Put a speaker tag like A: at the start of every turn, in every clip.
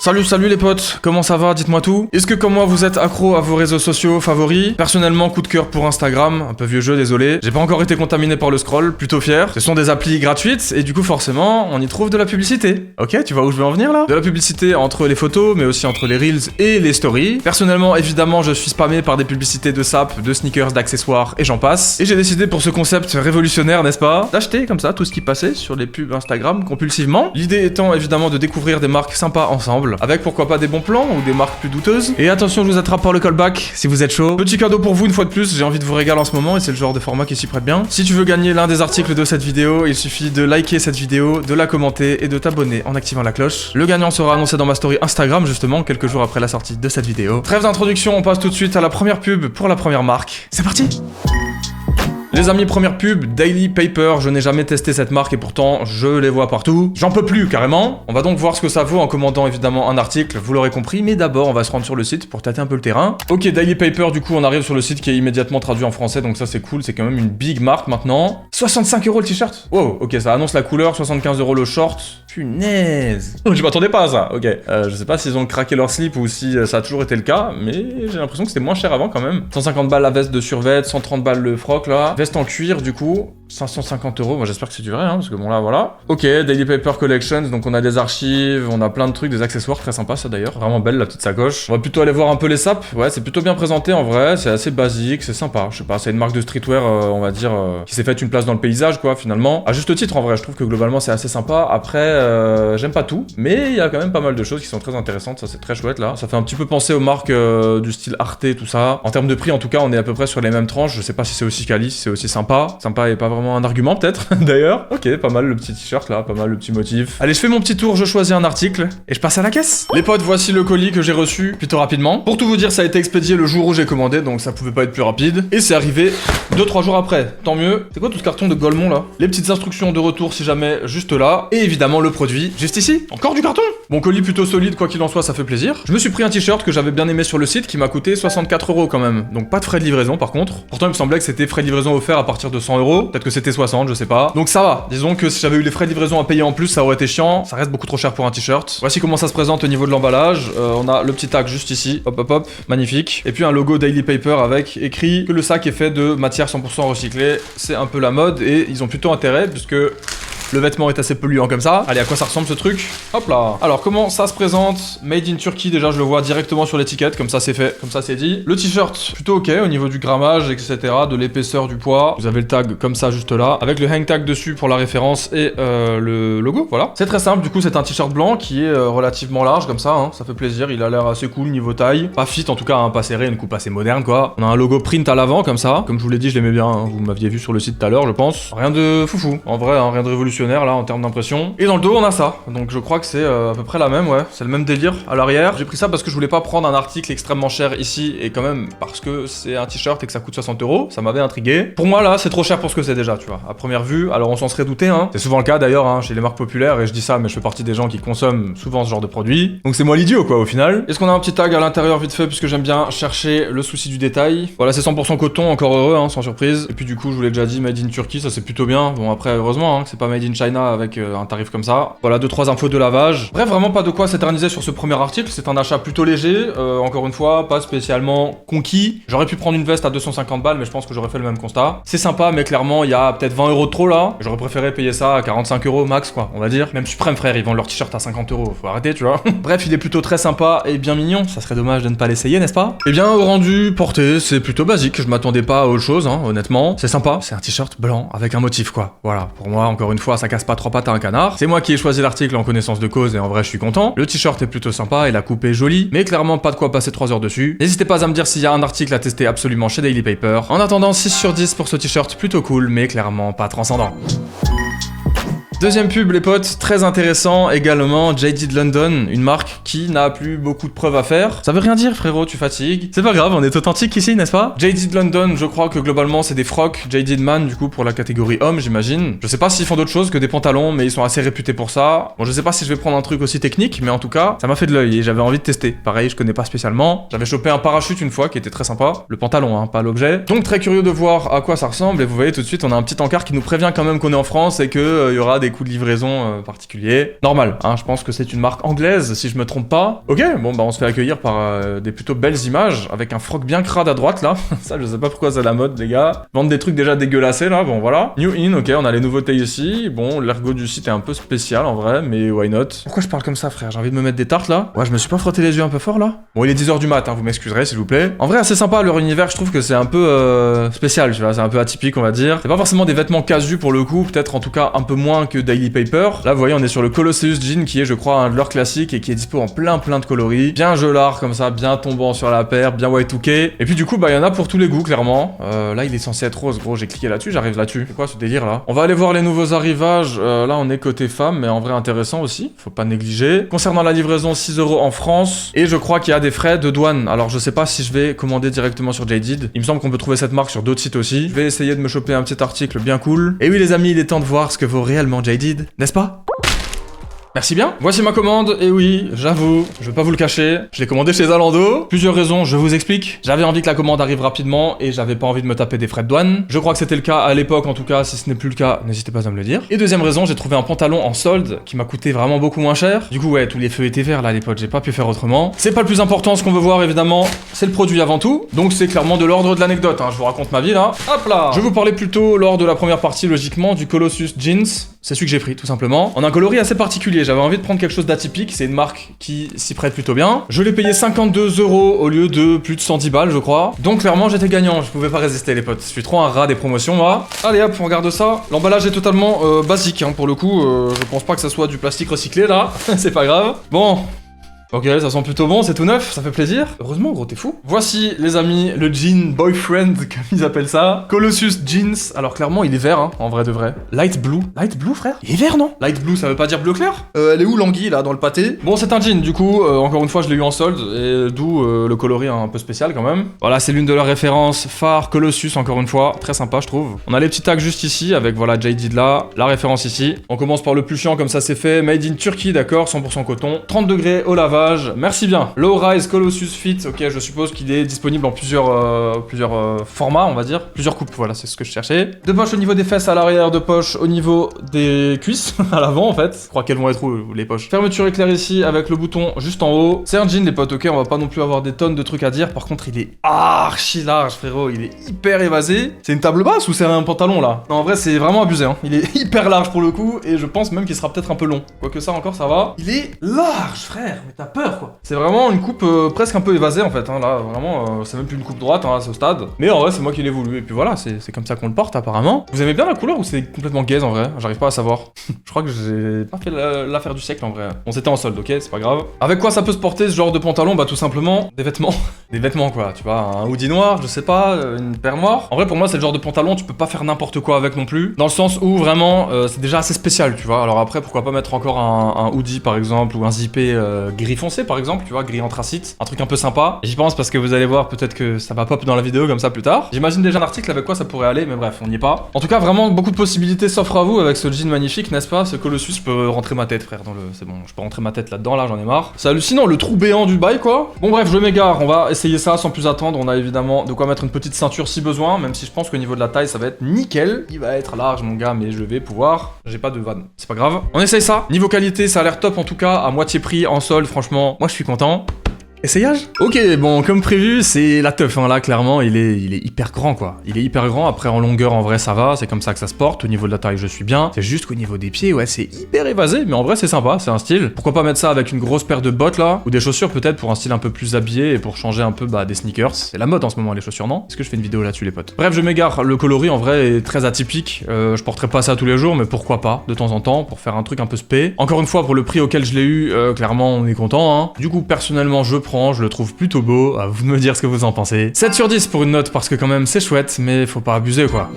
A: Salut les potes, comment ça va? Dites-moi tout. Est-ce que comme moi vous êtes accro à vos réseaux sociaux favoris? Personnellement, coup de cœur pour Instagram, un peu vieux jeu, désolé. J'ai pas encore été contaminé par le scroll, plutôt fier. Ce sont des applis gratuites et du coup forcément, on y trouve de la publicité. Ok, tu vois où je veux en venir là? De la publicité entre les photos, mais aussi entre les reels et les stories. Personnellement, évidemment, je suis spammé par des publicités de sap, de sneakers, d'accessoires et j'en passe. Et j'ai décidé pour ce concept révolutionnaire, n'est-ce pas, d'acheter comme ça tout ce qui passait sur les pubs Instagram compulsivement. L'idée étant évidemment de découvrir des marques sympas ensemble, avec pourquoi pas des bons plans ou des marques plus douteuses. Et attention, je vous attrape par le callback si vous êtes chaud. Petit cadeau pour vous une fois de plus, j'ai envie de vous régaler en ce moment et c'est le genre de format qui s'y prête bien. Si tu veux gagner l'un des articles de cette vidéo, il suffit de liker cette vidéo, de la commenter et de t'abonner en activant la cloche. Le gagnant sera annoncé dans ma story Instagram justement quelques jours après la sortie de cette vidéo. Trêve d'introduction, on passe tout de suite à la première pub pour la première marque. C'est parti! Les amis, première pub, Daily Paper, je n'ai jamais testé cette marque et pourtant je les vois partout. J'en peux plus carrément. On va donc voir ce que ça vaut en commandant évidemment un article, vous l'aurez compris, mais d'abord on va se rendre sur le site pour tâter un peu le terrain. Ok, Daily Paper, du coup on arrive sur le site qui est immédiatement traduit en français, donc ça c'est cool, c'est quand même une big marque maintenant. 65 € le t-shirt. Wow, ok, ça annonce la couleur, 75 € le short. Punaise. Je m'attendais pas à ça, ok. Je sais pas s'ils ont craqué leur slip ou si ça a toujours été le cas, mais j'ai l'impression que c'était moins cher avant quand même. 150 balles la veste de survêt, 130 balles le froc là. Veste en cuir du coup, 550 €. Moi j'espère que c'est du vrai, hein, parce que bon là voilà. Ok, Daily Paper Collections, donc on a des archives, on a plein de trucs, des accessoires très sympas ça d'ailleurs. Vraiment belle la petite sacoche. On va plutôt aller voir un peu les sapes. Ouais, c'est plutôt bien présenté en vrai, c'est assez basique, c'est sympa. Je sais pas, c'est une marque de streetwear, on va dire, qui s'est faite une place dans le paysage quoi finalement. À juste titre en vrai, je trouve que globalement c'est assez sympa. Après, j'aime pas tout, mais il y a quand même pas mal de choses qui sont très intéressantes, ça c'est très chouette là. Ça fait un petit peu penser aux marques du style Arte, tout ça. En termes de prix en tout cas, on est à peu près sur les mêmes tranches. Je sais pas si c'est aussi quali, si c'est aussi sympa. Sympa et pas vraiment un argument peut-être d'ailleurs. Ok, pas mal le petit t-shirt là, pas mal le petit motif. Allez, je fais mon petit tour, je choisis un article et je passe à la caisse. Les potes, voici le colis que j'ai reçu plutôt rapidement. Pour tout vous dire, ça a été expédié le jour où j'ai commandé, donc ça pouvait pas être plus rapide. Et c'est arrivé 2-3 jours après, tant mieux. C'est quoi tout ce carton de Golemont là? Les petites instructions de retour si jamais, juste là. Et évidemment le produit, juste ici. Encore du carton? Bon, colis plutôt solide, quoi qu'il en soit, ça fait plaisir. Je me suis pris un t-shirt que j'avais bien aimé sur le site qui m'a coûté 64 € quand même. Donc pas de frais de livraison par contre. Pourtant il me semblait que c'était frais de livraison offerts à partir de 100 €. Peut-être que c'était 60, je sais pas. Donc ça va. Disons que si j'avais eu les frais de livraison à payer en plus, ça aurait été chiant. Ça reste beaucoup trop cher pour un t-shirt. Voici comment ça se présente au niveau de l'emballage. On a le petit tag juste ici. Hop hop hop. Magnifique. Et puis un logo Daily Paper avec écrit que le sac est fait de matière 100% recyclée. C'est un peu la mode et ils ont plutôt intérêt puisque le vêtement est assez polluant comme ça. Allez, à quoi ça ressemble ce truc? Hop là. Alors, comment ça se présente? Made in Turkey, déjà, je le vois directement sur l'étiquette. Comme ça, c'est fait. Comme ça, c'est dit. Le t-shirt, plutôt ok au niveau du grammage, etc. De l'épaisseur, du poids. Vous avez le tag comme ça, juste là. Avec le hang tag dessus pour la référence et le logo. Voilà. C'est très simple. Du coup, c'est un t-shirt blanc qui est relativement large, comme ça. Hein. Ça fait plaisir. Il a l'air assez cool niveau taille. Pas fit, en tout cas, hein, pas serré. Une coupe assez moderne, quoi. On a un logo print à l'avant, comme ça. Comme je vous l'ai dit, je l'aimais bien. Hein. Vous m'aviez vu sur le site tout à l'heure, je pense. Rien de foufou. En vrai, hein, rien de révolutionnaire là en termes d'impression. Et dans le dos on a ça, donc je crois que c'est à peu près la même, ouais, c'est le même délire à l'arrière. J'ai pris ça parce que je voulais pas prendre un article extrêmement cher ici et quand même parce que c'est un t-shirt et que ça coûte 60 €, ça m'avait intrigué. Pour moi là c'est trop cher pour ce que c'est déjà, tu vois, à première vue. Alors on s'en serait douté, hein. C'est souvent le cas d'ailleurs hein, chez les marques populaires et je dis ça mais je fais partie des gens qui consomment souvent ce genre de produits. Donc c'est moi l'idiot quoi au final. Est-ce qu'on a un petit tag à l'intérieur vite fait puisque j'aime bien chercher le souci du détail. Voilà, c'est 100% coton, encore heureux hein, sans surprise. Et puis du coup je vous l'ai déjà dit, made in Turkey, ça c'est plutôt bien. Bon après heureusement hein, que c'est pas made in China avec un tarif comme ça. Voilà, 2-3 infos de lavage. Bref, vraiment pas de quoi s'éterniser sur ce premier article. C'est un achat plutôt léger. Encore une fois, pas spécialement conquis. J'aurais pu prendre une veste à 250 balles, mais je pense que j'aurais fait le même constat. C'est sympa, mais clairement, il y a peut-être 20 € de trop là. J'aurais préféré payer ça à 45 € max, quoi, on va dire. Même Suprême, frère, ils vendent leur t-shirt à 50 €. Faut arrêter, tu vois. Bref, il est plutôt très sympa et bien mignon. Ça serait dommage de ne pas l'essayer, n'est-ce pas? Eh bien, au rendu porté, c'est plutôt basique. Je m'attendais pas à autre chose, hein, honnêtement. C'est sympa. C'est un t-shirt blanc avec un motif, quoi. Voilà. Pour moi, encore une fois, ça casse pas trois pattes à un canard. C'est moi qui ai choisi l'article en connaissance de cause et en vrai je suis content. Le t-shirt est plutôt sympa et la coupe est jolie, mais clairement pas de quoi passer 3 heures dessus. N'hésitez pas à me dire s'il y a un article à tester absolument chez Daily Paper. En attendant, 6 sur 10 pour ce t-shirt plutôt cool, mais clairement pas transcendant. Deuxième pub les potes, très intéressant également, JD London, une marque qui n'a plus beaucoup de preuves à faire. Ça veut rien dire frérot, tu fatigues. C'est pas grave, on est authentique ici, n'est-ce pas? JD London, je crois que globalement c'est des frocs, JD Man du coup pour la catégorie homme j'imagine. Je sais pas s'ils font d'autres choses que des pantalons, mais ils sont assez réputés pour ça. Bon je sais pas si je vais prendre un truc aussi technique, mais en tout cas, ça m'a fait de l'œil et j'avais envie de tester. Pareil, je connais pas spécialement. J'avais chopé un parachute une fois qui était très sympa. Le pantalon, hein, pas l'objet. Donc très curieux de voir à quoi ça ressemble et vous voyez tout de suite on a un petit encart qui nous prévient quand même qu'on est en France et que y aura des des coûts de livraison particuliers. Normal, hein, je pense que c'est une marque anglaise, si je me trompe pas. Ok, bon bah on se fait accueillir par des plutôt belles images, avec un froc bien crade à droite là. Ça, je sais pas pourquoi c'est la mode, les gars. Vendent des trucs déjà dégueulassés là, bon voilà. New in, ok, on a les nouveautés ici. Bon, l'ergot du site est un peu spécial en vrai, mais why not? Pourquoi je parle comme ça, frère? J'ai envie de me mettre des tartes là. Ouais, je me suis pas frotté les yeux un peu fort là. Bon, il est 10h du mat, hein, vous m'excuserez s'il vous plaît. En vrai, assez sympa leur univers, je trouve que c'est un peu spécial, tu vois, c'est un peu atypique, on va dire. C'est pas forcément des vêtements casus pour le coup, peut-être en tout cas un peu moins que Daily Paper. Là, vous voyez, on est sur le Colosseus Jean qui est, je crois, un de leurs classiques et qui est dispo en plein de coloris. Bien gelard comme ça, bien tombant sur la paire, bien Y2K. Et puis du coup, bah, il y en a pour tous les goûts, clairement. Là, il est censé être rose, gros, j'ai cliqué là-dessus, j'arrive là-dessus. C'est quoi ce délire là? On va aller voir les nouveaux arrivages. Là, on est côté femme, mais en vrai intéressant aussi, faut pas négliger. Concernant la livraison, 6 € en France. Et je crois qu'il y a des frais de douane. Alors, je sais pas si je vais commander directement sur Jaded. Il me semble qu'on peut trouver cette marque sur d'autres sites aussi. Je vais essayer de me choper un petit article bien cool. Et oui, les amis, il est temps de voir ce que vaut réellement Jaded, n'est-ce pas? Merci bien. Voici ma commande, et oui, j'avoue, je vais pas vous le cacher, je l'ai commandé chez Zalando. Plusieurs raisons, je vous explique. J'avais envie que la commande arrive rapidement et j'avais pas envie de me taper des frais de douane. Je crois que c'était le cas à l'époque, en tout cas, si ce n'est plus le cas, n'hésitez pas à me le dire. Et deuxième raison, j'ai trouvé un pantalon en solde qui m'a coûté vraiment beaucoup moins cher. Du coup, ouais, tous les feux étaient verts là à l'époque, j'ai pas pu faire autrement. C'est pas le plus important, ce qu'on veut voir évidemment, c'est le produit avant tout. Donc c'est clairement de l'ordre de l'anecdote, hein. Je vous raconte ma vie là. Hop là. Je vais vous parler plutôt lors de la première partie, logiquement, du Colosseus Jeans. C'est celui que j'ai pris, tout simplement. On a un coloris assez particulier, j'avais envie de prendre quelque chose d'atypique, c'est une marque qui s'y prête plutôt bien. Je l'ai payé 52 € au lieu de plus de 110 balles, je crois. Donc clairement, j'étais gagnant, je pouvais pas résister les potes. Je suis trop un rat des promotions, moi. Allez hop, on regarde ça. L'emballage est totalement basique, hein, pour le coup. Je pense pas que ça soit du plastique recyclé, là. C'est pas grave. Bon... Ok, ça sent plutôt bon, c'est tout neuf, ça fait plaisir. Heureusement, gros, t'es fou. Voici, les amis, le jean boyfriend, comme ils appellent ça. Colosseus Jeans. Alors, clairement, il est vert, hein, en vrai de vrai. Light blue. Light blue, frère? Il est vert, non? Light blue, ça veut pas dire bleu clair? Elle est où l'anguille, là, dans le pâté? Bon, c'est un jean, du coup, encore une fois, je l'ai eu en solde, et d'où le coloris un peu spécial, quand même. Voilà, c'est l'une de leurs références phares, Colosseus, encore une fois. Très sympa, je trouve. On a les petits tags juste ici, avec, voilà, Jaded là, la référence ici. On commence par le plus chiant, comme ça, c'est fait. Made in Turkey, d'accord, 100% coton. 30 degrés au lavage. Merci bien. Low Rise Colosseus Fit, ok, je suppose qu'il est disponible en plusieurs formats, on va dire. Plusieurs coupes, voilà, c'est ce que je cherchais. Deux poches au niveau des fesses à l'arrière, deux poches au niveau des cuisses, à l'avant en fait. Je crois qu'elles vont être où, les poches. Fermeture éclair ici, avec le bouton juste en haut. C'est un jean, les potes, ok, on va pas non plus avoir des tonnes de trucs à dire. Par contre, il est archi large, frérot. Il est hyper évasé. C'est une table basse ou c'est un pantalon, là? Non, en vrai, c'est vraiment abusé, hein. Il est hyper large pour le coup, et je pense même qu'il sera peut-être un peu long. Quoique ça encore, ça va. Il est large, frère, mais t'as peur, quoi. C'est vraiment une coupe presque un peu évasée en fait, hein, là vraiment c'est même plus une coupe droite hein, à ce stade. Mais en vrai c'est moi qui l'ai voulu et puis voilà, c'est comme ça qu'on le porte apparemment. Vous aimez bien la couleur ou c'est complètement gaze en vrai? J'arrive pas à savoir. Je crois que j'ai pas fait l'affaire du siècle en vrai. On s'était en solde, ok, c'est pas grave. Avec quoi ça peut se porter ce genre de pantalon? Bah tout simplement des vêtements. Des vêtements quoi, tu vois, un hoodie noir, je sais pas, une paire noire. En vrai pour moi c'est le genre de pantalon, tu peux pas faire n'importe quoi avec non plus. Dans le sens où vraiment c'est déjà assez spécial, tu vois. Alors après pourquoi pas mettre encore un hoodie par exemple ou un zippé gris foncé par exemple, tu vois, gris anthracite, un truc un peu sympa. J'y pense parce que vous allez voir peut-être que ça va pop dans la vidéo comme ça plus tard. J'imagine déjà un article avec quoi ça pourrait aller, mais bref, on n'y est pas. En tout cas, vraiment beaucoup de possibilités s'offrent à vous avec ce jean magnifique, n'est-ce pas? Ce Colosseus, je peux rentrer ma tête, frère, dans le... C'est bon, je peux rentrer ma tête là-dedans, là, j'en ai marre. C'est hallucinant, le trou béant du bail, quoi. Bon bref, je m'égare, on va essayer ça sans plus attendre. On a évidemment de quoi mettre une petite ceinture si besoin, même si je pense qu'au niveau de la taille, ça va être nickel. Il va être large, mon gars, mais je vais pouvoir... J'ai pas de vanne, c'est pas grave. On essaye ça. Niveau qualité, ça a l'air top en tout cas, à moitié prix, en solde, franchement, moi je suis content. Essayage? Ok, bon, comme prévu, c'est la teuf, hein, là, clairement, il est hyper grand, quoi. Il est hyper grand, après, en longueur, en vrai, ça va, c'est comme ça que ça se porte. Au niveau de la taille, je suis bien. C'est juste qu'au niveau des pieds, ouais, c'est hyper évasé, mais en vrai, c'est sympa, c'est un style. Pourquoi pas mettre ça avec une grosse paire de bottes, là? Ou des chaussures, peut-être, pour un style un peu plus habillé et pour changer un peu, bah, des sneakers. C'est la mode en ce moment, les chaussures, non? Est-ce que je fais une vidéo là-dessus, les potes? Bref, je m'égare. Le coloris, en vrai, est très atypique. Je porterai pas ça tous les jours, mais pourquoi pas, de temps en temps, pour faire un truc un peu spé. Encore une fois, pour le prix auquel je l'ai eu, clairement, on est content, hein. Du coup, personnellement, je le trouve plutôt beau, à vous de me dire ce que vous en pensez. 7 sur 10 pour une note parce que quand même c'est chouette, mais faut pas abuser quoi.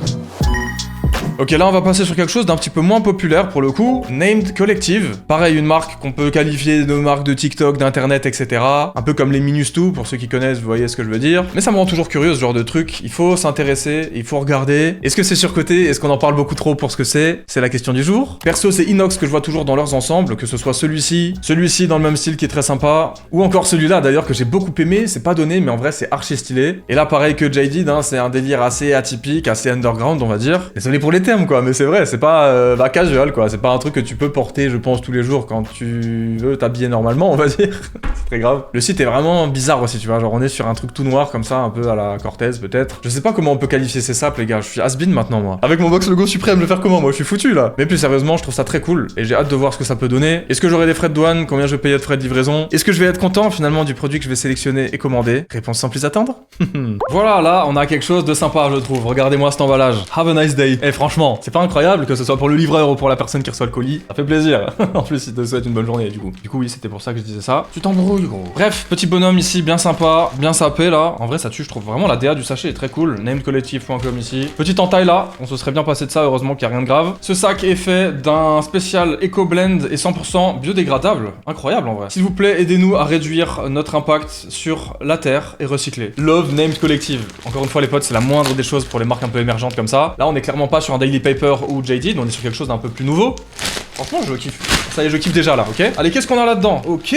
A: Ok, là on va passer sur quelque chose d'un petit peu moins populaire pour le coup, Named Collective. Pareil, une marque qu'on peut qualifier de marque de TikTok, d'internet, etc. Un peu comme les Minus2, pour ceux qui connaissent, vous voyez ce que je veux dire. Mais ça me rend toujours curieux ce genre de truc, il faut s'intéresser, il faut regarder. Est-ce que c'est surcoté? Est-ce qu'on en parle beaucoup trop pour ce que c'est? C'est la question du jour. Perso, c'est Inox que je vois toujours dans leurs ensembles, que ce soit celui-ci dans le même style qui est très sympa, ou encore celui-là d'ailleurs que j'ai beaucoup aimé, c'est pas donné, mais en vrai c'est archi stylé. Et là pareil que Jaded, hein, c'est un délire assez atypique, assez underground on va dire. Désolé pour l'été, terme quoi, mais c'est vrai, c'est pas casual quoi, c'est pas un truc que tu peux porter je pense tous les jours quand tu veux t'habiller normalement on va dire. C'est très grave. Le site est vraiment bizarre aussi tu vois, genre on est sur un truc tout noir comme ça, un peu à la Cortez peut-être. Je sais pas comment on peut qualifier ces sapes les gars, je suis has-been maintenant moi. Avec mon box logo suprême, je vais faire comment moi, je suis foutu là. Mais plus sérieusement, je trouve ça très cool et j'ai hâte de voir ce que ça peut donner. Est-ce que j'aurai des frais de douane, combien je vais payer de frais de livraison? Est-ce que je vais être content finalement du produit que je vais sélectionner et commander? Réponse sans plus attendre. Voilà, là on a quelque chose de sympa je trouve. Regardez-moi cet emballage. Have a nice day. Et franchement, c'est pas incroyable que ce soit pour le livreur ou pour la personne qui reçoit le colis. Ça fait plaisir. En plus, il te souhaite une bonne journée du coup. Du coup, oui, c'était pour ça que je disais ça. Tu t'embrouilles gros. Bref, petit bonhomme ici, bien sympa, bien sapé là. En vrai, ça tue, je trouve vraiment la DA du sachet est très cool. Namecollective.com ici. Petite entaille là. On se serait bien passé de ça, heureusement qu'il n'y a rien de grave. Ce sac est fait d'un spécial Eco Blend et 100% biodégradable. Incroyable en vrai. S'il vous plaît, aidez-nous à réduire notre impact sur la terre et recycler. Love Named Collective. Encore une fois les potes, c'est la moindre des choses pour les marques un peu émergentes comme ça. Là on est clairement pas sur un Daily Paper ou JD, on est sur quelque chose d'un peu plus nouveau. Franchement je kiffe. Ça y est, je kiffe déjà là, ok? Allez, qu'est-ce qu'on a là-dedans? Ok,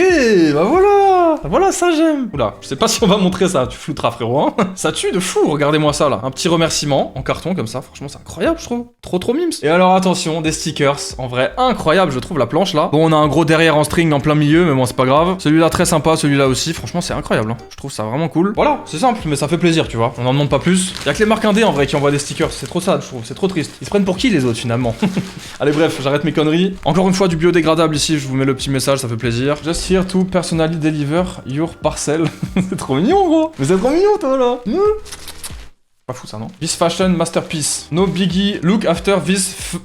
A: bah voilà. Voilà, ça j'aime. Oula, je sais pas si on va montrer ça, tu flouteras frérot hein. Ça tue de fou, regardez-moi ça là. Un petit remerciement en carton comme ça, franchement c'est incroyable je trouve. Trop mimes. Et alors attention, des stickers, en vrai incroyable je trouve la planche là. Bon on a un gros derrière en string en plein milieu mais bon c'est pas grave. Celui-là très sympa, celui-là aussi, franchement c'est incroyable hein. Je trouve ça vraiment cool. Voilà, c'est simple mais ça fait plaisir tu vois. On en demande pas plus. Y'a que les marques indé en vrai qui envoient des stickers, c'est trop sad je trouve, c'est trop triste. Ils se prennent pour qui les autres finalement? Allez bref, j'arrête mes conneries. Encore une fois du biodégradable ici, je vous mets le petit message, ça fait plaisir. Just here to personally deliver your parcel. C'est trop mignon gros. Mais c'est trop mignon toi là. Pas fou ça non? This fashion masterpiece. No biggie, look after this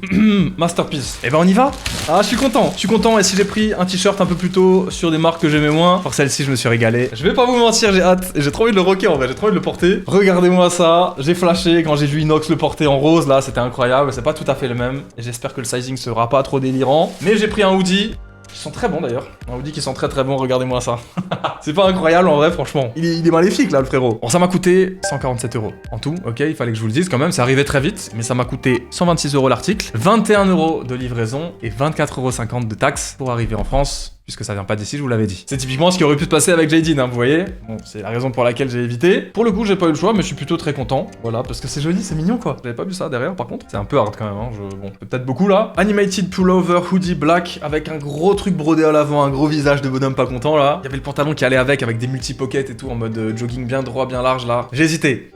A: masterpiece. Et ben on y va. Ah je suis content et si j'ai pris un t-shirt un peu plus tôt sur des marques que j'aimais moins, pour celle-ci je me suis régalé. Je vais pas vous mentir, j'ai hâte et j'ai trop envie de le rocker en vrai, j'ai trop envie de le porter. Regardez-moi ça, j'ai flashé quand j'ai vu Inox le porter en rose là, c'était incroyable, c'est pas tout à fait le même. Et j'espère que le sizing sera pas trop délirant. Mais j'ai pris un hoodie. Qui sont très bons d'ailleurs. On vous dit qu'ils sont très bons, regardez-moi ça. C'est pas incroyable en vrai, franchement. Il est maléfique là, le frérot. Bon, ça m'a coûté 147 € en tout, ok, il fallait que je vous le dise quand même, c'est arrivé très vite, mais ça m'a coûté 126 € l'article, 21 € de livraison et 24,50 € de taxes pour arriver en France. Puisque ça vient pas d'ici, je vous l'avais dit. C'est typiquement ce qui aurait pu se passer avec Jadine, hein, vous voyez. Bon, c'est la raison pour laquelle j'ai évité. Pour le coup, j'ai pas eu le choix, mais je suis plutôt très content. Voilà, parce que c'est joli, c'est mignon quoi. J'avais pas vu ça derrière, par contre. C'est un peu hard quand même, hein. Bon, peut-être beaucoup là. Animated pullover hoodie black avec un gros truc brodé à l'avant, un gros visage de bonhomme pas content là. Il y avait le pantalon qui allait avec des multi-pockets et tout en mode jogging bien droit, bien large là. J'ai hésité,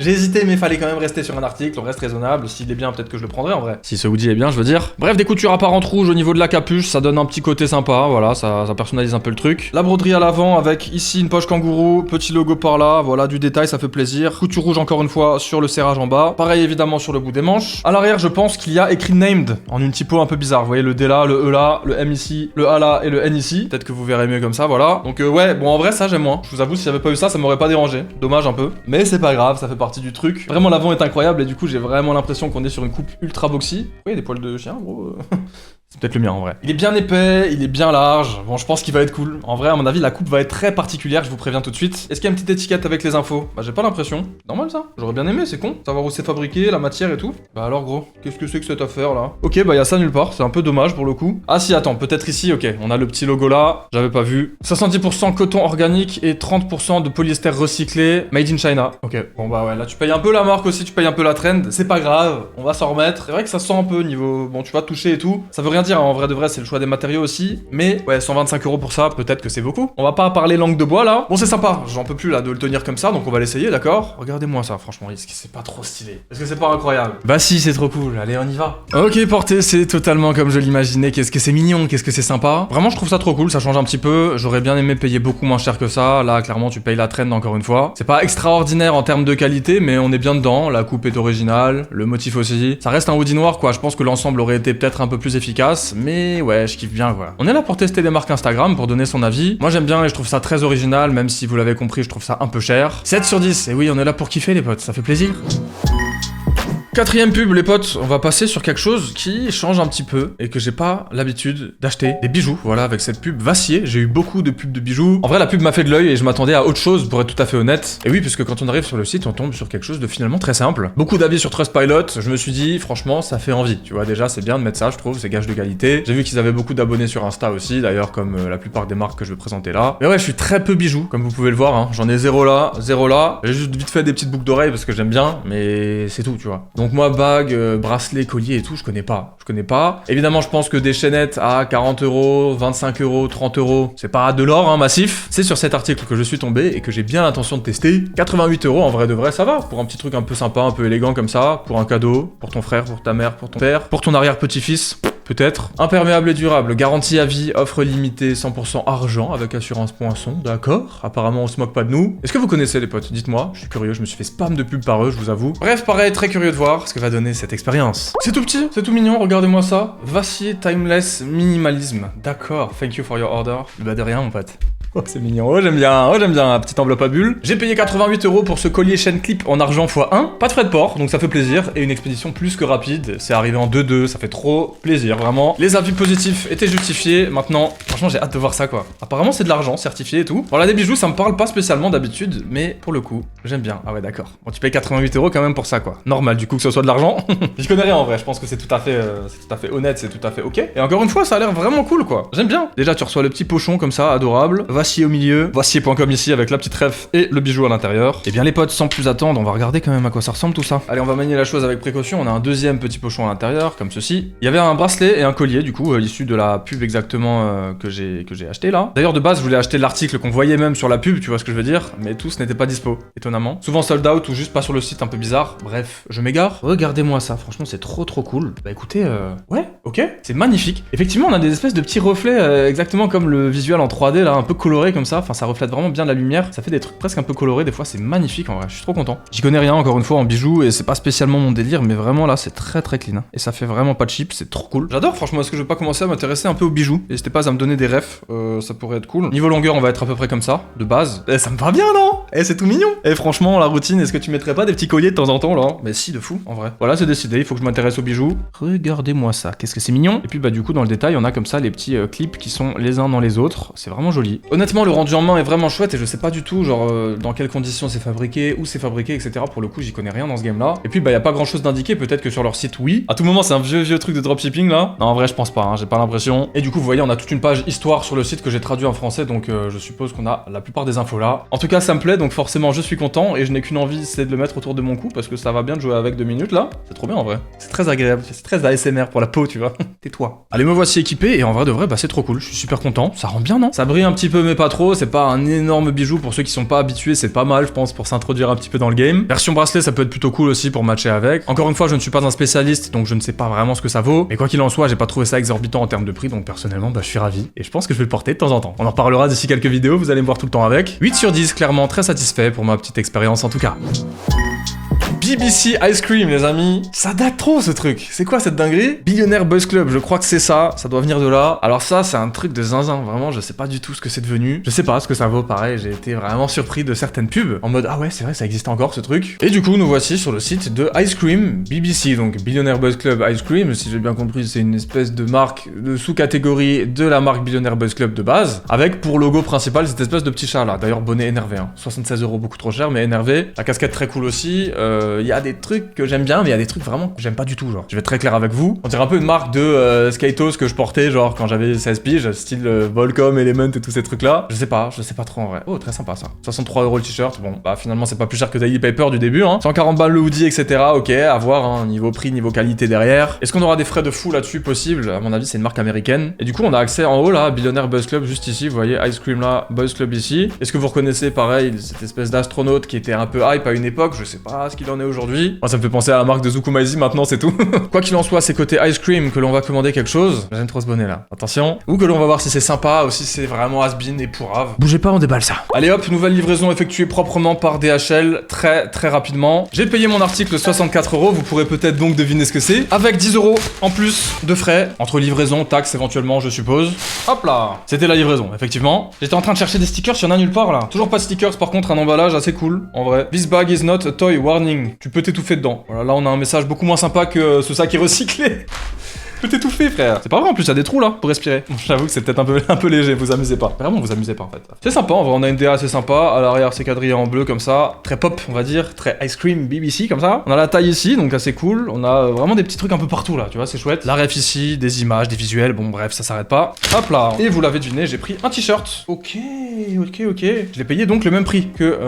A: mais fallait quand même rester sur un article. On reste raisonnable. S'il est bien, peut-être que je le prendrai en vrai. Si ce hoodie est bien, je veux dire. Bref, des coutures apparentes rouges au niveau de la capuche, ça donne un petit côté sympa. Voilà, ça personnalise un peu le truc. La broderie à l'avant avec ici une poche kangourou, petit logo par là, voilà du détail, ça fait plaisir. Couture rouge encore une fois sur le serrage en bas. Pareil évidemment sur le bout des manches. À l'arrière je pense qu'il y a écrit named en une typo un peu bizarre. Vous voyez le D là, le E là, le M ici, le A là et le N ici. Peut-être que vous verrez mieux comme ça, voilà. Donc ouais, bon en vrai ça j'aime moins. Je vous avoue si j'avais pas eu ça, ça m'aurait pas dérangé. Dommage un peu. Mais c'est pas grave, ça fait partie du truc. Vraiment l'avant est incroyable et du coup j'ai vraiment l'impression qu'on est sur une coupe ultra boxy. Oui, des poils de chien gros. C'est peut-être le mien en vrai. Il est bien épais, il est bien large. Bon, je pense qu'il va être cool. En vrai, à mon avis, la coupe va être très particulière, je vous préviens tout de suite. Est-ce qu'il y a une petite étiquette avec les infos? Bah, j'ai pas l'impression. Normal ça. J'aurais bien aimé, c'est con. Savoir où c'est fabriqué, la matière et tout. Bah alors gros, qu'est-ce que c'est que cette affaire là? Ok, bah y a ça nulle part, c'est un peu dommage pour le coup. Ah si, attends, peut-être ici, ok. On a le petit logo là, j'avais pas vu. 70% coton organique et 30% de polyester recyclé, made in China. Ok, bon bah ouais, là tu payes un peu la marque aussi, tu payes un peu la trend. C'est pas grave, on va s'en remettre. C'est vrai que ça sent un peu niveau... Bon, tu vas toucher et tout. Ça veut rien dire, hein. En vrai de vrai, c'est le choix des matériaux aussi. Mais ouais, 125 € pour ça, peut-être que c'est beaucoup. On va pas parler langue de bois là. Bon, c'est sympa, j'en peux plus là de le tenir comme ça, donc on va l'essayer, d'accord? Regardez-moi ça, franchement, est-ce que c'est pas trop stylé? Est-ce que c'est pas incroyable? Bah si, c'est trop cool, allez, on y va. Ok, porté, c'est totalement comme je l'imaginais. Qu'est-ce que c'est mignon, qu'est-ce que c'est sympa. Vraiment, je trouve ça trop cool, ça change un petit peu. J'aurais bien aimé payer beaucoup moins cher que ça. Là, clairement, tu payes la trend encore une fois. C'est pas extraordinaire en termes de qualité, mais on est bien dedans. La coupe est originale, le motif aussi. Ça reste un hoodie noir, quoi. Je pense que l'ensemble aurait été peut-être un peu plus efficace, mais ouais, je kiffe bien, quoi. On est là pour tester des marques Instagram, pour donner son avis. Moi, j'aime bien et je trouve ça très original, même si vous l'avez compris, je trouve ça un peu cher. 7 sur 10, et oui, on est là pour kiffer, les potes, ça fait plaisir. Quatrième pub les potes, on va passer sur quelque chose qui change un petit peu et que j'ai pas l'habitude d'acheter. Des bijoux, voilà, avec cette pub vacillée, j'ai eu beaucoup de pubs de bijoux. En vrai la pub m'a fait de l'œil et je m'attendais à autre chose pour être tout à fait honnête. Et oui, puisque quand on arrive sur le site, on tombe sur quelque chose de finalement très simple. Beaucoup d'avis sur Trustpilot, je me suis dit franchement ça fait envie, tu vois, déjà c'est bien de mettre ça, je trouve, c'est gage de qualité. J'ai vu qu'ils avaient beaucoup d'abonnés sur Insta aussi, d'ailleurs comme la plupart des marques que je vais présenter là. Mais ouais, je suis très peu bijoux, comme vous pouvez le voir, hein. J'en ai zéro là, j'ai juste vite fait des petites boucles d'oreilles parce que j'aime bien, mais c'est tout, tu vois. Donc moi, bague, bracelet, collier et tout, je connais pas. Évidemment, je pense que des chaînettes à 40 €, 25 €, 30 €, c'est pas de l'or, hein, massif. C'est sur cet article que je suis tombé et que j'ai bien l'intention de tester. 88 € en vrai de vrai, ça va. Pour un petit truc un peu sympa, un peu élégant comme ça. Pour un cadeau, pour ton frère, pour ta mère, pour ton père, pour ton arrière-petit-fils. Peut-être. Imperméable et durable, garantie à vie, offre limitée, 100% argent avec assurance poinçon, d'accord. Apparemment on se moque pas de nous. Est-ce que vous connaissez les potes? Dites-moi, je suis curieux, je me suis fait spam de pub par eux, je vous avoue. Bref, pareil, très curieux de voir ce que va donner cette expérience. C'est tout petit, c'est tout mignon, regardez-moi ça. Vassier Timeless Minimalisme, d'accord, thank you for your order. Bah de rien mon pote. Oh c'est mignon, oh j'aime bien, petite enveloppe à bulles. J'ai payé 88 € pour ce collier chaîne clip en argent x1, pas de frais de port, donc ça fait plaisir, et une expédition plus que rapide, c'est arrivé en 2-2, ça fait trop plaisir, vraiment. Les avis positifs étaient justifiés, maintenant, franchement j'ai hâte de voir ça quoi. Apparemment c'est de l'argent, certifié et tout. Bon là des bijoux ça me parle pas spécialement d'habitude, mais pour le coup, j'aime bien, ah ouais d'accord. Bon tu payes 88 € quand même pour ça quoi. Normal du coup que ce soit de l'argent. Je connais rien en vrai, je pense que c'est tout à fait honnête, c'est tout à fait ok. Et encore une fois ça a l'air vraiment cool quoi, j'aime bien. Déjà tu reçois le petit pochon comme ça, adorable. Vassier au milieu, vassier.com ici avec la petite ref et le bijou à l'intérieur. Et bien les potes, sans plus attendre, on va regarder quand même à quoi ça ressemble tout ça. Allez, on va manier la chose avec précaution, on a un deuxième petit pochon à l'intérieur, comme ceci. Il y avait un bracelet et un collier, du coup, issu de la pub exactement que j'ai acheté là. D'ailleurs, de base, je voulais acheter l'article qu'on voyait même sur la pub, tu vois ce que je veux dire, mais tous n'étaient pas dispo, étonnamment. Souvent sold out ou juste pas sur le site, un peu bizarre. Bref, je m'égare. Regardez-moi ça, franchement, c'est trop cool. Bah écoutez, ouais, ok, c'est magnifique. Effectivement, on a des espèces de petits reflets, exactement comme le visuel en 3D là, un peu coloré comme ça. Enfin, ça reflète vraiment bien la lumière, ça fait des trucs presque un peu colorés, des fois c'est magnifique en vrai, je suis trop content. J'y connais rien encore une fois en bijoux et c'est pas spécialement mon délire, mais vraiment là c'est très clean hein. Et ça fait vraiment pas de cheap, c'est trop cool. J'adore franchement, est-ce que je vais pas commencer à m'intéresser un peu aux bijoux? N'hésitez pas à me donner des refs, ça pourrait être cool. Niveau longueur on va être à peu près comme ça, de base. Ça me va bien non? C'est tout mignon. Franchement la routine, est-ce que tu mettrais pas des petits colliers de temps en temps là? Mais si, de fou en vrai. Voilà c'est décidé, il faut que je m'intéresse aux bijoux. Regardez-moi ça, qu'est-ce que c'est mignon. Et puis bah du coup dans le détail on a comme ça les petits clips qui sont les uns dans les autres, c'est vraiment joli. Honnêtement le rendu en main est vraiment chouette et je sais pas du tout genre dans quelles conditions c'est fabriqué, où c'est fabriqué, etc. Pour le coup j'y connais rien dans ce game là. Et puis bah y a pas grand chose d'indiqué, peut-être que sur leur site oui. À tout moment c'est un vieux truc de dropshipping là. Non en vrai je pense pas, hein, j'ai pas l'impression. Et du coup vous voyez on a toute une page histoire sur le site que j'ai traduit en français, donc je suppose qu'on a la plupart des infos là. En tout cas ça me plaît, donc forcément je suis content et je n'ai qu'une envie, c'est de le mettre autour de mon cou parce que ça va bien de jouer avec 2 minutes là. C'est trop bien en vrai. C'est très agréable, c'est très ASMR pour la peau tu vois. Tais-toi. Allez me voici équipé et en vrai de vrai bah c'est trop cool, je suis super content. Ça rend bien non? Ça brille un petit peu mais pas trop, c'est pas un énorme bijou pour ceux qui sont pas habitués, c'est pas mal je pense pour s'introduire un petit peu dans le game. Version bracelet ça peut être plutôt cool aussi pour matcher avec. Encore une fois je ne suis pas un spécialiste donc je ne sais pas vraiment ce que ça vaut, mais quoi qu'il en soit j'ai pas trouvé ça exorbitant en termes de prix, donc personnellement bah je suis ravi et je pense que je vais le porter de temps en temps. On en reparlera d'ici quelques vidéos, vous allez me voir tout le temps avec. 8 sur 10 clairement, très satisfait pour ma petite expérience en tout cas. BBC Ice Cream les amis, ça date trop ce truc, c'est quoi cette dinguerie? Billionaire Buzz Club, je crois que c'est ça doit venir de là. Alors ça c'est un truc de zinzin, vraiment je sais pas du tout ce que c'est devenu, je sais pas ce que ça vaut, pareil j'ai été vraiment surpris de certaines pubs, en mode ah ouais c'est vrai ça existe encore ce truc. Et du coup nous voici sur le site de Ice Cream BBC, donc Billionaire Buzz Club Ice Cream, si j'ai bien compris c'est une espèce de marque, de sous-catégorie de la marque Billionaire Buzz Club de base, avec pour logo principal cette espèce de petit chat là, d'ailleurs bonnet énervé, hein. 76 € beaucoup trop cher mais énervé, la casquette très cool aussi, il y a des trucs que j'aime bien mais il y a des trucs vraiment que j'aime pas du tout genre. Je vais être très clair avec vous, on dirait un peu une marque de skatos que je portais genre quand j'avais 16 piges, style Volcom, Element et tous ces trucs là. Je sais pas trop en vrai. Oh très sympa ça. 63 € le t-shirt, bon bah finalement c'est pas plus cher que Daily Paper du début hein. 140 balles le hoodie etc. Ok, à voir hein, niveau prix, niveau qualité derrière. Est-ce qu'on aura des frais de fou là-dessus possible? À mon avis c'est une marque américaine. Et du coup on a accès en haut là, Billionaire Buzz Club juste ici, vous voyez Ice Cream là, Buzz Club ici. Est-ce que vous reconnaissez pareil cette espèce d'astronaute qui était un peu hype à une époque? Je sais pas ce qu'il en est aujourd'hui. Moi ça me fait penser à la marque de Zukumaizi maintenant c'est tout. Quoi qu'il en soit c'est côté Ice Cream que l'on va commander quelque chose. J'aime trop ce bonnet là, attention. Ou que l'on va voir si c'est sympa ou si c'est vraiment has-been et pourrave. Bougez pas on déballe ça. Allez hop, nouvelle livraison effectuée proprement par DHL très rapidement. J'ai payé mon article 64 €, vous pourrez peut-être donc deviner ce que c'est. Avec 10 € en plus de frais, entre livraison, taxes éventuellement je suppose. Hop là, c'était la livraison effectivement. J'étais en train de chercher des stickers, il y en a nulle part là. Toujours pas de stickers, par contre un emballage assez cool en vrai. This bag is not a toy, warning. Tu peux t'étouffer dedans. Voilà, là on a un message beaucoup moins sympa que ce sac est recyclé. Tu peux t'étouffer frère. C'est pas vrai en plus, il y a des trous là pour respirer. Bon, j'avoue que c'est peut-être un peu léger, vous amusez pas. Vraiment vous amusez pas en fait. C'est sympa, en vrai on a une DA assez sympa. À l'arrière c'est quadrillé en bleu comme ça. Très pop on va dire, très Ice Cream BBC comme ça. On a la taille ici donc assez cool. On a vraiment des petits trucs un peu partout là, tu vois c'est chouette. La ref ici, des images, des visuels, bon bref ça s'arrête pas. Hop là. Et vous l'avez deviné, j'ai pris un t-shirt. Ok. Je l'ai payé donc le même prix que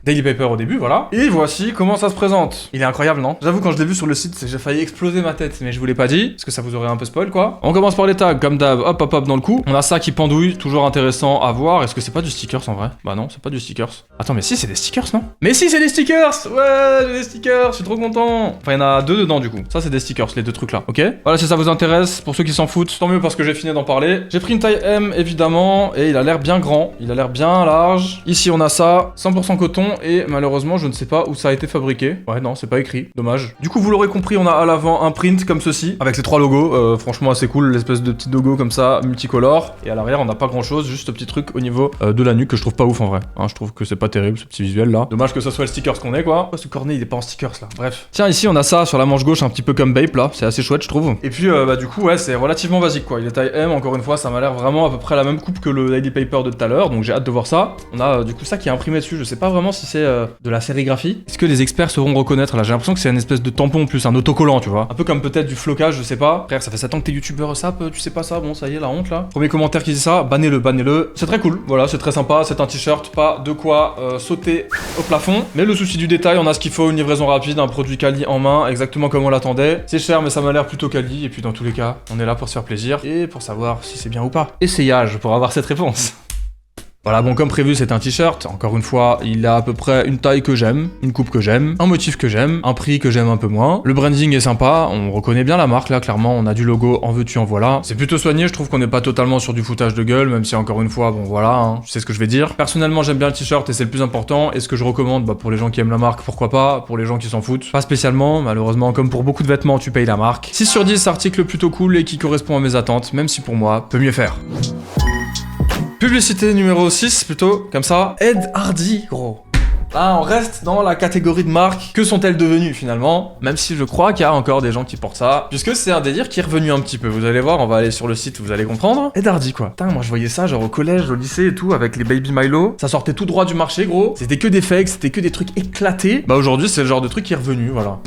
A: Daily Paper au début, voilà. Et voici comment ça se présente. Il est incroyable, non? J'avoue, quand je l'ai vu sur le site, j'ai failli exploser ma tête, mais je vous l'ai pas dit, parce que ça vous aurait un peu spoil, quoi. On commence par les tags, comme d'hab, hop, hop, hop, dans le coup. On a ça qui pendouille, toujours intéressant à voir. Est-ce que c'est pas du stickers en vrai? Bah non, c'est pas du stickers. Attends, mais si, c'est des stickers, non? Mais si, c'est des stickers! Ouais, j'ai des stickers, je suis trop content. Enfin, il y en a 2 dedans, du coup. Ça, c'est des stickers, les 2 trucs là, ok? Voilà, si ça vous intéresse, pour ceux qui s'en foutent, tant mieux parce que j'ai fini d'en parler. J'ai pris une taille M, évidemment, et il a l'air bien grand, il a l'air bien large. Ici, on a ça, 100% coton, et malheureusement, je ne sais pas où ça a été fabriqué. Ouais, non, c'est pas écrit, dommage. Du coup, vous l'aurez compris, on a à l'avant un print comme ceci, avec les 3 logos, franchement assez cool, l'espèce de petit logo comme ça, multicolore. Et à l'arrière, on n'a pas grand chose, juste ce petit truc au niveau de la nuque que je trouve pas ouf en vrai. Hein, je trouve que c'est pas terrible, ce petit visuel là. Dommage que ça soit le stickers qu'on est, quoi. Oh, ce cornet, il est pas en stickers là, bref. Tiens, ici, on a ça sur la manche gauche, un petit peu comme Bape là, c'est assez chouette, je trouve. Et puis, bah, du coup, ouais, c'est relativement basique quoi. Il est taille M, encore une fois, ça m'a l'air vraiment à peu près la même coupe que le Daily Paper de tout à l'heure, donc j'ai hâte de voir ça. On a du coup ça qui est imprimé dessus, je sais pas vraiment si c'est de la sérigraphie. Est-ce que les experts sauront reconnaître là? J'ai l'impression que c'est une espèce de tampon plus un autocollant, tu vois. Un peu comme peut-être du flocage, je sais pas. Frère, ça fait 7 ans que t'es youtubeur sap, tu sais pas ça, bon ça y est, la honte là. Premier commentaire qui dit ça, bannez-le, bannez-le. C'est très cool, voilà, c'est très sympa, c'est un t-shirt, pas de quoi sauter au plafond. Mais le souci du détail, on a ce qu'il faut, une livraison rapide, un produit quali en main, exactement comme on l'attendait. C'est cher, mais ça m'a l'air plutôt quali, et puis dans tous les cas, on est là pour se faire plaisir, et pour savoir si c'est bien ou pas. Essayage pour avoir cette réponse. Voilà, bon, comme prévu, c'est un t-shirt. Encore une fois, il a à peu près une taille que j'aime, une coupe que j'aime, un motif que j'aime, un prix que j'aime un peu moins. Le branding est sympa, on reconnaît bien la marque, là, clairement, on a du logo, en veux-tu, en voilà. C'est plutôt soigné, je trouve qu'on n'est pas totalement sur du foutage de gueule, même si, encore une fois, bon, voilà, hein, je sais ce que je vais dire. Personnellement, j'aime bien le t-shirt et c'est le plus important. Et ce que je recommande, bah, pour les gens qui aiment la marque, pourquoi pas. Pour les gens qui s'en foutent, pas spécialement. Malheureusement, comme pour beaucoup de vêtements, tu payes la marque. 6 sur 10, article plutôt cool et qui correspond à mes attentes, même si pour moi, peut mieux faire. Publicité numéro 6 plutôt, comme ça. Ed Hardy, gros. Là, on reste dans la catégorie de marques. Que sont-elles devenues finalement? Même si je crois qu'il y a encore des gens qui portent ça. Puisque c'est un délire qui est revenu un petit peu. Vous allez voir, on va aller sur le site, vous allez comprendre. Ed Hardy quoi. Putain, moi je voyais ça genre au collège, au lycée et tout, avec les Baby Milo. Ça sortait tout droit du marché, gros. C'était que des fakes, c'était que des trucs éclatés. Bah aujourd'hui, c'est le genre de truc qui est revenu, voilà.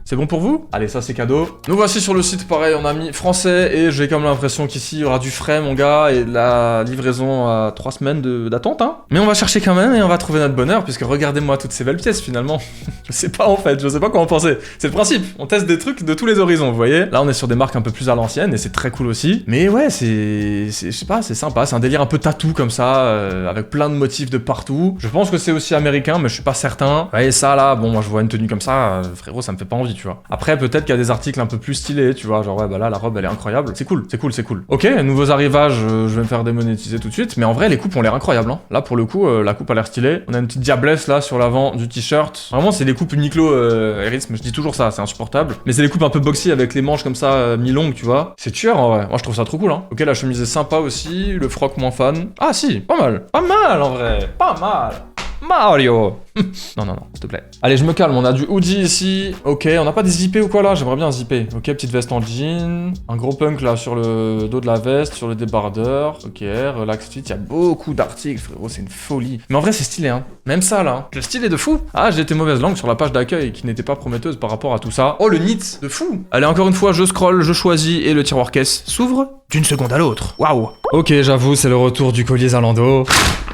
A: C'est bon pour vous? Allez, ça c'est cadeau. Nous voici sur le site, pareil, on a mis français et j'ai comme l'impression qu'ici il y aura du frais, mon gars, et de la livraison à 3 semaines d'attente, hein. Mais on va chercher quand même et on va trouver notre bonheur, puisque regardez-moi toutes ces belles pièces finalement. Je sais pas en fait, je sais pas quoi en penser. C'est le principe, on teste des trucs de tous les horizons, vous voyez. Là, on est sur des marques un peu plus à l'ancienne et c'est très cool aussi. Mais ouais, je sais pas, c'est sympa, c'est un délire un peu tatou comme ça, avec plein de motifs de partout. Je pense que c'est aussi américain, mais je suis pas certain. Vous voyez ça là, bon, moi je vois une tenue comme ça, frérot, ça me fait pas envie. Tu vois. Après, peut-être qu'il y a des articles un peu plus stylés, tu vois, genre ouais, bah là, la robe, elle est incroyable. C'est cool, c'est cool, c'est cool. Ok, nouveaux arrivages, je vais me faire démonétiser tout de suite, mais en vrai, les coupes ont l'air incroyables, hein. Là, pour le coup, la coupe a l'air stylée. On a une petite diablesse là sur l'avant du t-shirt. Vraiment, c'est les coupes Uniqlo Erisme, je dis toujours ça, c'est insupportable. Mais c'est les coupes un peu boxy avec les manches comme ça, mi-longues, tu vois. C'est tueur en vrai. Moi, je trouve ça trop cool, hein. Ok, la chemise est sympa aussi, le froc moins fan. Ah si, pas mal. Pas mal en vrai, pas mal. Mario. Non, s'il te plaît. Allez, je me calme, on a du hoodie ici. Ok, on n'a pas des zippés ou quoi là? J'aimerais bien un zippé. Ok, petite veste en jean. Un gros punk là sur le dos de la veste, sur le débardeur. Ok, relax fit, il y a beaucoup d'articles, frérot, c'est une folie. Mais en vrai, c'est stylé, hein. Même ça là. Le style est de fou. Ah, j'ai été mauvaise langue sur la page d'accueil qui n'était pas prometteuse par rapport à tout ça. Oh, le knit, de fou. Allez, encore une fois, je scroll, je choisis et le tiroir caisse s'ouvre d'une seconde à l'autre. Waouh. Ok, j'avoue, c'est le retour du collier Zalando.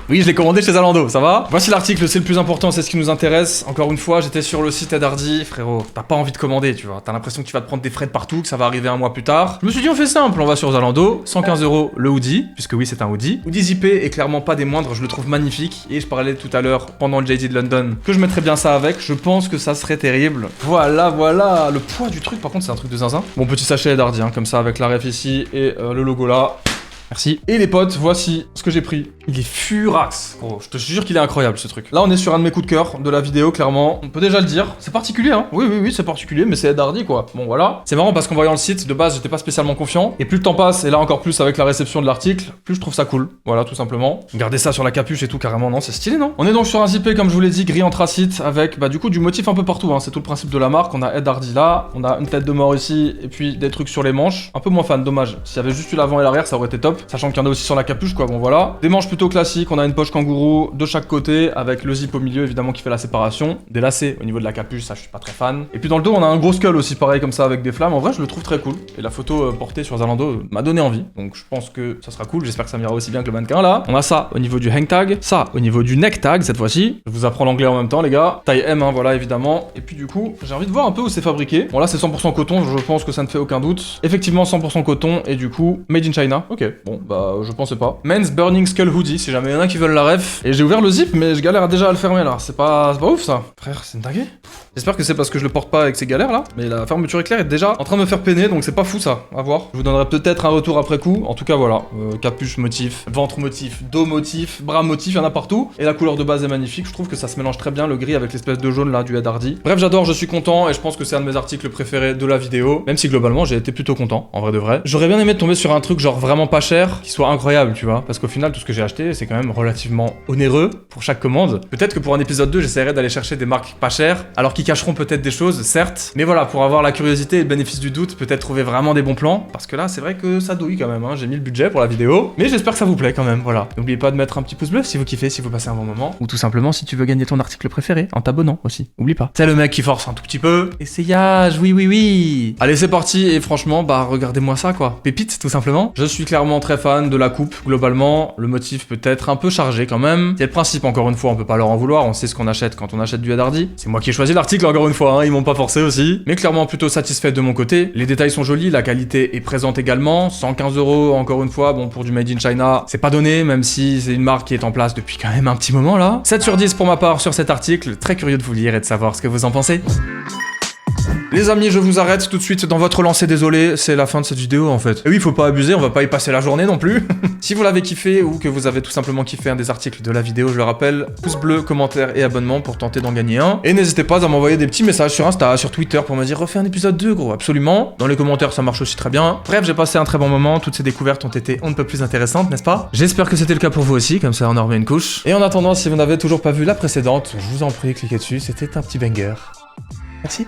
A: Oui, je l'ai commandé chez Zalando, ça va? Voici l'article, c'est le plus important, c'est ce qui nous intéresse. Encore une fois, j'étais sur le site Ed Hardy. Frérot, t'as pas envie de commander, tu vois. T'as l'impression que tu vas te prendre des frais de partout, que ça va arriver un mois plus tard. Je me suis dit, on fait simple, on va sur Zalando. 115 € le hoodie, puisque oui, c'est un hoodie. Hoodie zippé est clairement pas des moindres, je le trouve magnifique. Et je parlais tout à l'heure, pendant le JD de London, que je mettrais bien ça avec. Je pense que ça serait terrible. Voilà. Le poids du truc, par contre, c'est un truc de zinzin. Bon, petit sachet Ed Hardy, hein, comme ça, avec la ref ici et le logo là. Merci. Et les potes, voici ce que j'ai pris. Il est furax. Gros, je te jure qu'il est incroyable ce truc. Là, on est sur un de mes coups de cœur de la vidéo, clairement. On peut déjà le dire. C'est particulier, hein. Oui, c'est particulier, mais c'est Ed Hardy, quoi. Bon, voilà. C'est marrant parce qu'en voyant le site, de base, j'étais pas spécialement confiant. Et plus le temps passe, et là encore plus avec la réception de l'article, plus je trouve ça cool. Voilà, tout simplement. Regardez ça sur la capuche et tout, carrément, non, c'est stylé, non? On est donc sur un zippé, comme je vous l'ai dit, gris anthracite, avec, bah, du coup, du motif un peu partout, hein. C'est tout le principe de la marque. On a Ed Hardy là, on a une tête de mort ici, et puis des trucs sur les manches. Un peu moins fan, dommage. S'il y avait juste eu l'avant et l'arrière, ça aurait été top. top. Sachant qu'il y en a aussi sur la capuche, quoi. Bon, voilà. Des manches plutôt classiques. On a une poche kangourou de chaque côté avec le zip au milieu, évidemment, qui fait la séparation. Des lacets au niveau de la capuche, ça, je suis pas très fan. Et puis dans le dos, on a un gros skull aussi, pareil, comme ça, avec des flammes. En vrai, je le trouve très cool. Et la photo portée sur Zalando m'a donné envie. Donc, je pense que ça sera cool. J'espère que ça m'ira aussi bien que le mannequin là. On a ça au niveau du hang tag, ça au niveau du neck tag cette fois-ci. Je vous apprends l'anglais en même temps, les gars. Taille M, hein, voilà, évidemment. Et puis du coup, j'ai envie de voir un peu où c'est fabriqué. Bon, là, c'est 100% coton. Je pense que ça ne fait aucun doute. Effectivement, 100% coton. Et du coup, made in China. Ok, bon, bah, je pensais pas. Men's Burning Skull Hoodie, si jamais il y en a qui veulent la ref. Et j'ai ouvert le zip, mais je galère déjà à le fermer là. C'est pas ouf ça. Frère, c'est une dinguerie. J'espère que c'est parce que je le porte pas avec ces galères là. Mais la fermeture éclair est déjà en train de me faire peiner, donc c'est pas fou ça. À voir. Je vous donnerai peut-être un retour après coup. En tout cas, voilà. Capuche motif, ventre motif, dos motif, bras motif, il y en a partout. Et la couleur de base est magnifique. Je trouve que ça se mélange très bien le gris avec l'espèce de jaune là du Ed Hardy. Bref, j'adore, je suis content et je pense que c'est un de mes articles préférés de la vidéo. Même si globalement j'ai été plutôt content, en vrai de vrai. J'aurais bien aimé tomber sur un truc genre vraiment pas cher, qui soit incroyable, tu vois. Parce qu'au final, tout ce que j'ai acheté, c'est quand même relativement onéreux pour chaque commande. Peut-être que pour un épisode 2, j'essaierai d'aller chercher des marques pas chères, alors qui cacheront peut-être des choses, certes. Mais voilà, pour avoir la curiosité et le bénéfice du doute, peut-être trouver vraiment des bons plans. Parce que là, c'est vrai que ça douille quand même, hein. J'ai mis le budget pour la vidéo. Mais j'espère que ça vous plaît quand même, voilà. N'oubliez pas de mettre un petit pouce bleu si vous kiffez, si vous passez un bon moment. Ou tout simplement si tu veux gagner ton article préféré, en t'abonnant aussi. Oublie pas. C'est le mec qui force un tout petit peu. Essayage, oui, oui, oui. Allez, c'est parti. Et franchement, bah, regardez-moi ça, quoi. Pépite, tout simplement. Je suis clairement très fan de la coupe, globalement. Le motif peut être un peu chargé quand même. C'est le principe, encore une fois, on peut pas leur en vouloir. On sait ce qu'on achète quand on achète du Ed Hardy. C'est moi qui ai choisi l'article, encore une fois, hein. Ils m'ont pas forcé aussi. Mais clairement, plutôt satisfait de mon côté. Les détails sont jolis, la qualité est présente également. 115 €, encore une fois, bon, pour du Made in China, c'est pas donné, même si c'est une marque qui est en place depuis quand même un petit moment là. 7 sur 10 pour ma part sur cet article. Très curieux de vous lire et de savoir ce que vous en pensez. Les amis, je vous arrête tout de suite dans votre lancée, désolé, c'est la fin de cette vidéo en fait. Et oui, faut pas abuser, on va pas y passer la journée non plus. Si vous l'avez kiffé ou que vous avez tout simplement kiffé un des articles de la vidéo, je le rappelle, pouce bleu, commentaire et abonnement pour tenter d'en gagner un. Et n'hésitez pas à m'envoyer des petits messages sur Insta, sur Twitter pour me dire refais un épisode 2 gros, absolument. Dans les commentaires ça marche aussi très bien. Bref, j'ai passé un très bon moment, toutes ces découvertes ont été on ne peut plus intéressantes, n'est-ce pas? J'espère que c'était le cas pour vous aussi, comme ça on en remet une couche. Et en attendant, si vous n'avez toujours pas vu la précédente, je vous en prie, cliquez dessus, c'était un petit banger. Merci.